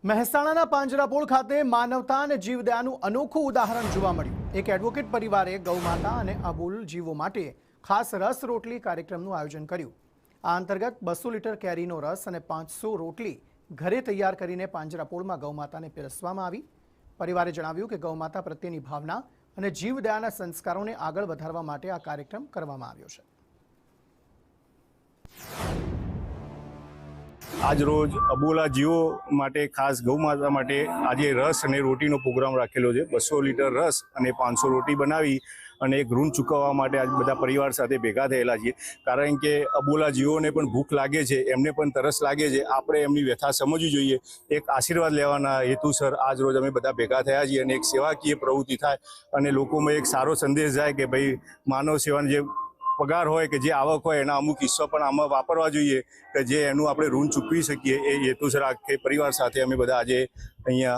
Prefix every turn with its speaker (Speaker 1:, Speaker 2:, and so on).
Speaker 1: મહેસાણાના પાંજરાપોળ ખાતે માનવતા અને જીવદયાનું અનોખું ઉદાહરણ જોવા મળ્યું। એક એડવોકેટ પરિવારે ગૌમાતા અને અબોલ જીવો માટે ખાસ રસ રોટલી કાર્યક્રમનું આયોજન કર્યું। આ અંતર્ગત 200 લીટર કેરીનો રસ અને 500 રોટલી ઘરે તૈયાર કરીને પાંજરાપોળમાં ગૌમાતાને પીરસવામાં આવી। પરિવારે જણાવ્યું કે ગૌમાતા પ્રત્યેની ભાવના અને જીવદયાના સંસ્કારોને આગળ વધારવા માટે આ કાર્યક્રમ કરવામાં આવ્યો છે।
Speaker 2: आज रोज अबोला जीवो माटे खास गौ माता माटे आज रस अने रोटीनो प्रोग्राम राखेलो छे। 200 लीटर रस अने 500 रोटी बनावी अने एक ऋण चूकववा माटे आज बधा परिवार साथे भेगा थयेला छीए। कारण के अबोला जीवोने पण भूख लागे छे, एमने पण तरस लागे छे, आपणे एमनी व्यथा समजवी जोईए। एक आशीर्वाद लेवाना हेतुसर आज रोज अमे बधा भेगा थया छीए अने एक सेवाकीय प्रवृत्ति थाय अने लोकोमां एक सारो संदेश जाय के भाई मानव सेवानो जे पगार होय के जे आवक होय एना अमुक हिस्सा पण आमां वापरवा जोईए के जे एनुं आपणे ऋण चूकवी सकीए। ए हेतुसर आखे परिवार साथे अमे बधा आजे अहींया